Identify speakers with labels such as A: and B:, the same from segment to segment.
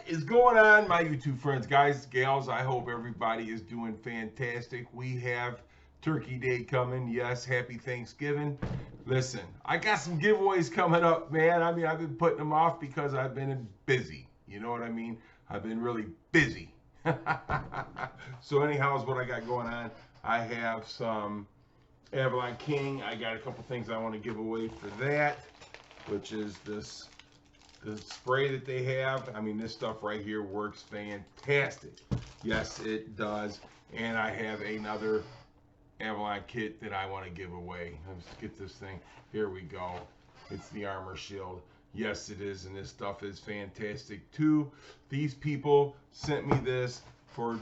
A: is going on, my YouTube friends, guys, gals? I hope everybody is doing fantastic. We have Turkey Day coming. Yes, happy Thanksgiving. Listen, I got some giveaways coming up, man. I mean, I've been putting them off because I've been busy. You know what I mean? I've been really busy. So anyhow, is what I got going on. I have some Avalon King. I got a couple things I want to give away for that, which is this the spray that they have. I mean, this stuff right here works fantastic. Yes, it does. And I have another Avalon kit that I want to give away. Let's get this thing. Here we go. It's the armor shield. Yes, it is, and this stuff is fantastic too. These people sent me this to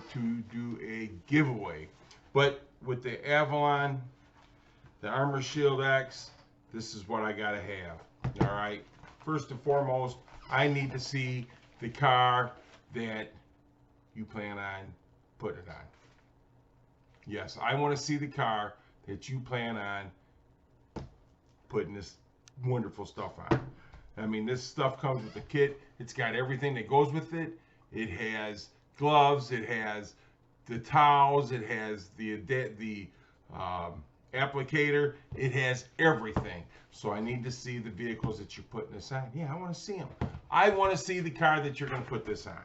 A: do a giveaway. But with the Avalon, the Armor Shield X, this is what I gotta have. All right. First and foremost, I need to see the car that you plan on putting it on. Yes, I want to see the car that you plan on putting this wonderful stuff on. I mean, this stuff comes with the kit. It's got everything that goes with it. It has gloves. It has the towels. It has the applicator. It has everything. So I need to see the vehicles that you're putting this on. Yeah, I want to see them. I want to see the car that you're going to put this on.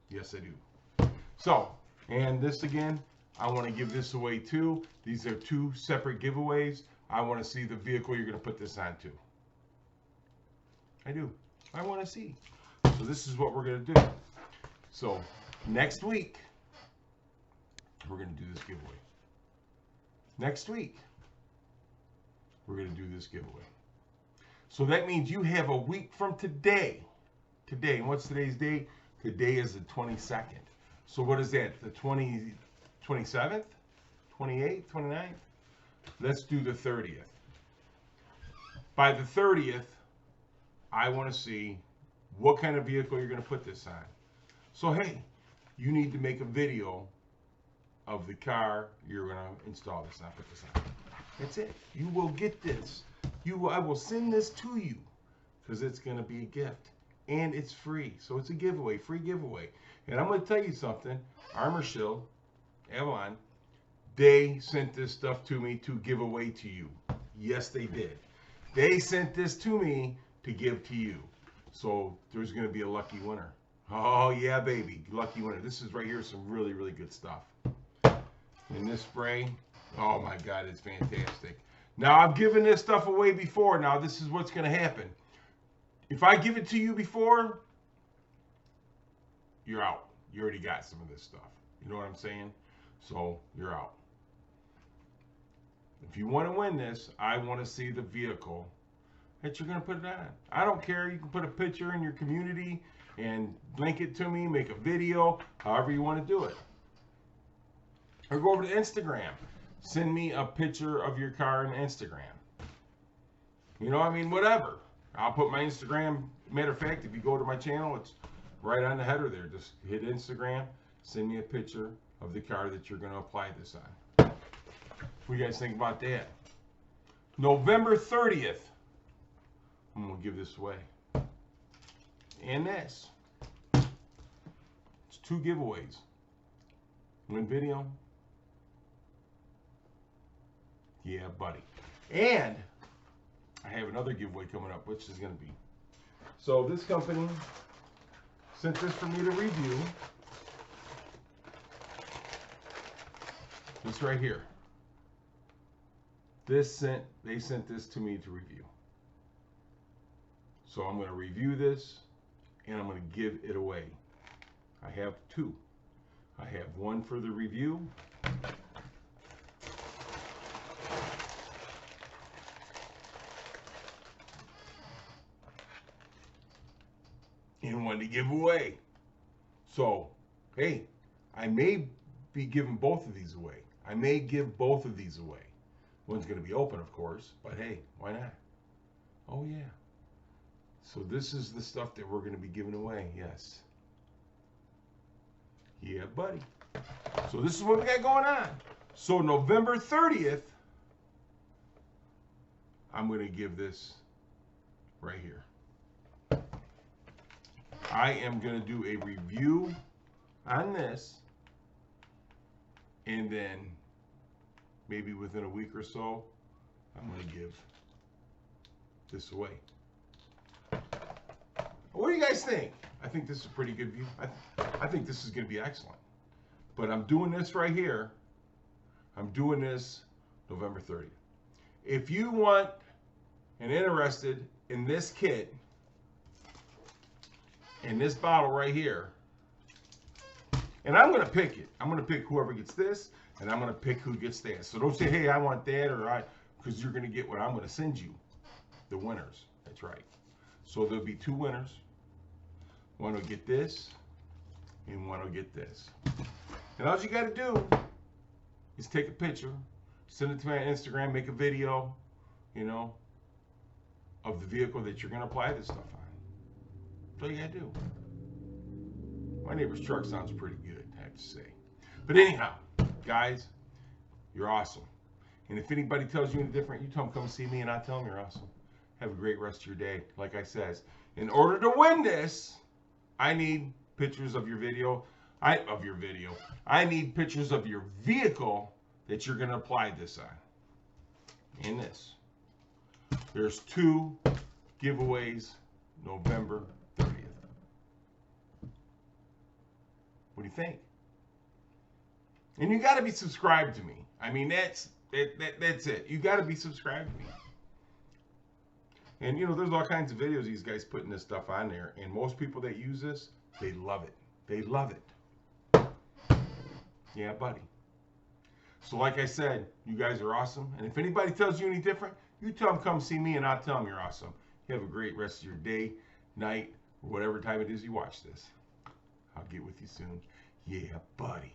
A: Yes, I do. So, and this again, I want to give this away too. These are two separate giveaways. I want to see the vehicle you're going to put this on to. I do. I want to see. So this is what we're going to do. So next week, we're going to do this giveaway. Next week, we're going to do this giveaway. So that means you have a week from today. Today, and what's today's date? Today is the 22nd. So what is that? The 27th? 28th? 29th? Let's do the 30th. By the 30th, I want to see what kind of vehicle you're going to put this on. So hey, you need to make a video of the car you're going to install this on, put this on. That's it. You will get this. I will send this to you because it's going to be a gift and it's free. So it's a giveaway, free giveaway. And I'm going to tell you something. Armor Shield, Avalon, they sent this stuff to me to give away to you. Yes, they did. They sent this to me to give to you. So there's going to be a lucky winner. Oh yeah, baby, lucky winner. This is right here, some really, really good stuff. And this spray, oh my God, it's fantastic. Now, I've given this stuff away before. Now, this is what's going to happen. If I give it to you before, you're out. You already got some of this stuff. You know what I'm saying? So, you're out. If you want to win this, I want to see the vehicle that you're going to put it on. I don't care. You can put a picture in your community and link it to me, make a video, however you want to do it. Or go over to Instagram. Send me a picture of your car on Instagram. You know, I mean, whatever. I'll put my Instagram. Matter of fact, if you go to my channel, it's right on the header there. Just hit Instagram. Send me a picture of the car that you're going to apply this on. What do you guys think about that? November 30th. I'm going to give this away. And this. It's two giveaways. Win video. Yeah, buddy. And I have another giveaway coming up, which is going to be. So this company sent this for me to review. This right here. They sent this to me to review. So I'm going to review this and I'm going to give it away. I have two. I have one for the review. And one to give away. So, hey, I may be giving both of these away. I may give both of these away. One's going to be open, of course, but hey, why not? Oh, yeah. So this is the stuff that we're going to be giving away, yes. Yeah, buddy. So this is what we got going on. So November 30th, I'm going to give this right here. I am going to do a review on this, and then maybe within a week or so, I'm going to give this away. What do you guys think? I think this is a pretty good view. I think this is going to be excellent. But I'm doing this right here. I'm doing this November 30th. If you want and interested in this kit, in this bottle right here, and I'm going to pick it. I'm going to pick whoever gets this, and I'm going to pick who gets that. So don't say, hey, I want that, or because you're going to get what I'm going to send you. The winners. That's right. So there'll be 2 winners. One will get this, and one will get this. And all you got to do is take a picture, send it to my Instagram, make a video, you know, of the vehicle that you're going to apply this stuff on. That's all you got to do. My neighbor's truck sounds pretty good, I have to say. But anyhow, guys, you're awesome. And if anybody tells you any different, you tell them come see me, and I tell them you're awesome. Have a great rest of your day. Like I says, in order to win this, I need pictures of your video. I need pictures of your vehicle that you're going to apply this on. In this. There's 2 giveaways November 30th. What do you think? And you got to be subscribed to me. I mean, that's it. You got to be subscribed to me. And, you know, there's all kinds of videos these guys putting this stuff on there. And most people that use this, they love it. They love it. Yeah, buddy. So like I said, you guys are awesome. And if anybody tells you any different, you tell them come see me, and I'll tell them you're awesome. You have a great rest of your day, night, or whatever time it is you watch this. I'll get with you soon. Yeah, buddy.